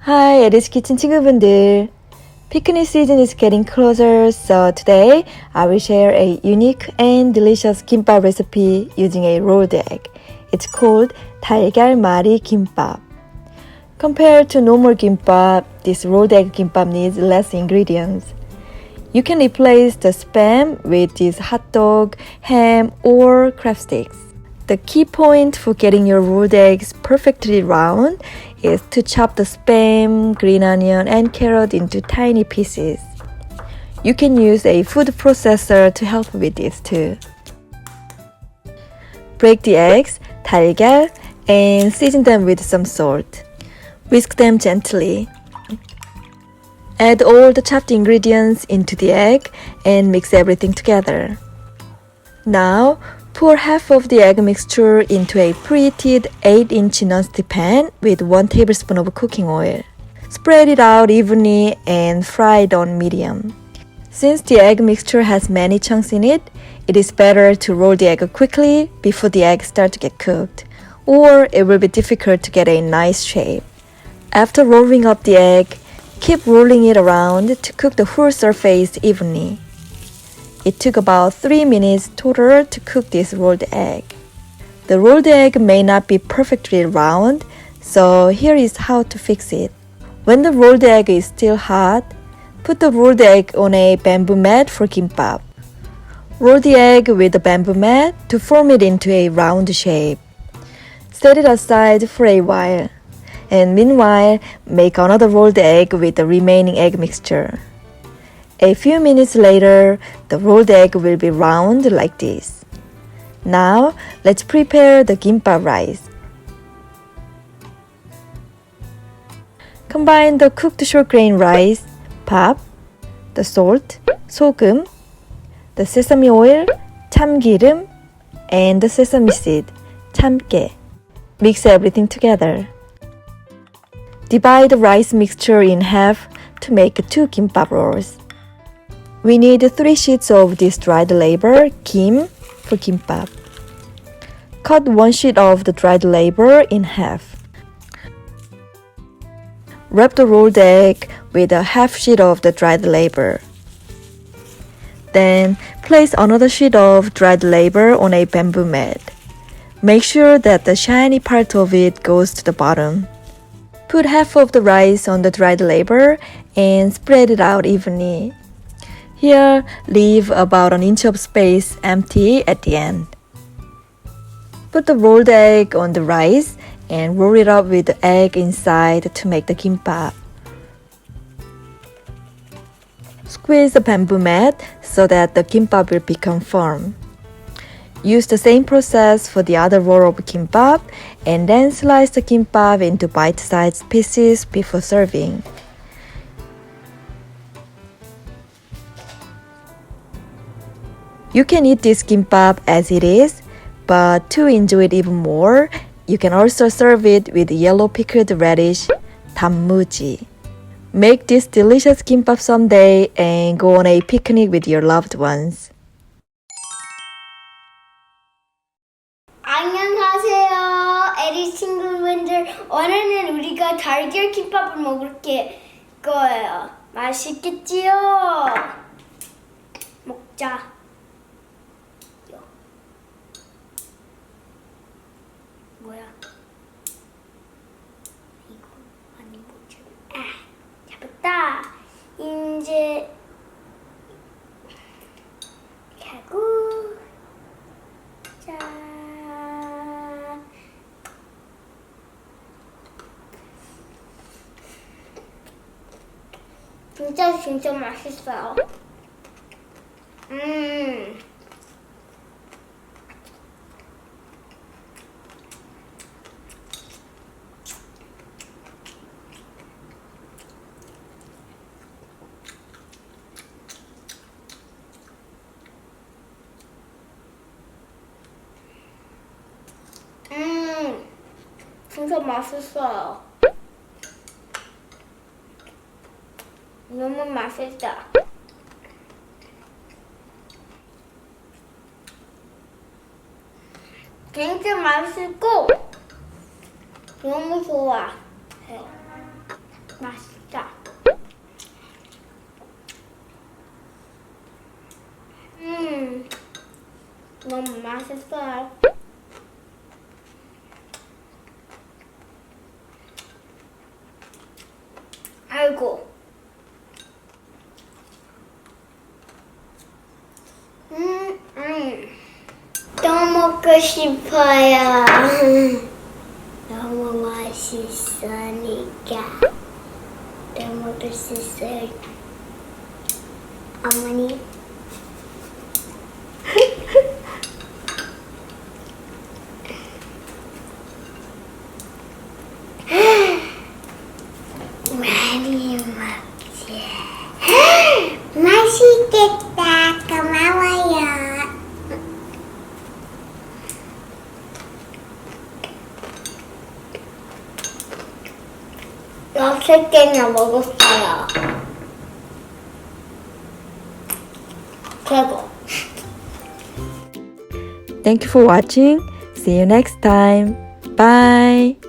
Hi, 에리스 키친 친구분들. Picnic season is getting closer, so today I will share a unique and delicious kimbap recipe using a rolled egg. It's called 달걀말이 kimbap. Compared to normal kimbap, this rolled egg kimbap needs less ingredients. You can replace the spam with this hot dog, ham, or crab sticks. The key point for getting your rolled eggs perfectly round is to chop the spam, green onion, and carrot into tiny pieces. You can use a food processor to help with this too. Break the eggs, 달걀, and season them with some salt. Whisk them gently. Add all the chopped ingredients into the egg and mix everything together. Now, pour half of the egg mixture into a preheated 8-inch nonstick pan with 1 tablespoon of cooking oil. Spread it out evenly and fry it on medium. Since the egg mixture has many chunks in it, it is better to roll the egg quickly before the eggs start to get cooked, or it will be difficult to get a nice shape. After rolling up the egg, keep rolling it around to cook the whole surface evenly. It took about 3 minutes total to cook this rolled egg. The rolled egg may not be perfectly round, so here is how to fix it. When the rolled egg is still hot, put the rolled egg on a bamboo mat for kimbap. Roll the egg with the bamboo mat to form it into a round shape. Set it aside for a while, and meanwhile, make another rolled egg with the remaining egg mixture. A few minutes later, the rolled egg will be round like this. Now, let's prepare the kimbap rice. Combine the cooked short grain rice, 밥, the salt, 소금, the sesame oil, 참기름, and the sesame seed, 참깨. Mix everything together. Divide the rice mixture in half to make 2 kimbap rolls. We need 3 sheets of this dried labor, kim, for kimbap. Cut 1 sheet of the dried labor in half. Wrap the rolled egg with a half sheet of the dried labor. Then, place another sheet of dried labor on a bamboo mat. Make sure that the shiny part of it goes to the bottom. Put half of the rice on the dried labor and spread it out evenly. Here, leave about an inch of space empty at the end. Put the rolled egg on the rice and roll it up with the egg inside to make the kimbap. Squeeze the bamboo mat so that the kimbap will become firm. Use the same process for the other roll of kimbap and then slice the kimbap into bite-sized pieces before serving. You can eat this kimbap as it is, but to enjoy it even more, you can also serve it with yellow pickled radish, 단무지. Make this delicious kimbap someday and go on a picnic with your loved ones. 안녕하세요, 에리 친구분들. 오늘은 우리가 달걀 김밥을 먹을 거예요. 맛있겠지요? 먹자. 뭐야? 이거 아니 뭐지? 잡았다. 이제 하고 자. 진짜 맛있어요. 진짜 맛있어요. 너무 맛있다. 진짜 맛있고 너무 좋아. 너무 맛있어요. 아이고. 또 먹고 싶어요. 너무 맛있으니까 또 먹을 수 있어요. 어머니. 많이 먹지. 맛있겠다. 고마워요. 6개나 먹었어요. 최고. Thank you for watching. See you next time. Bye.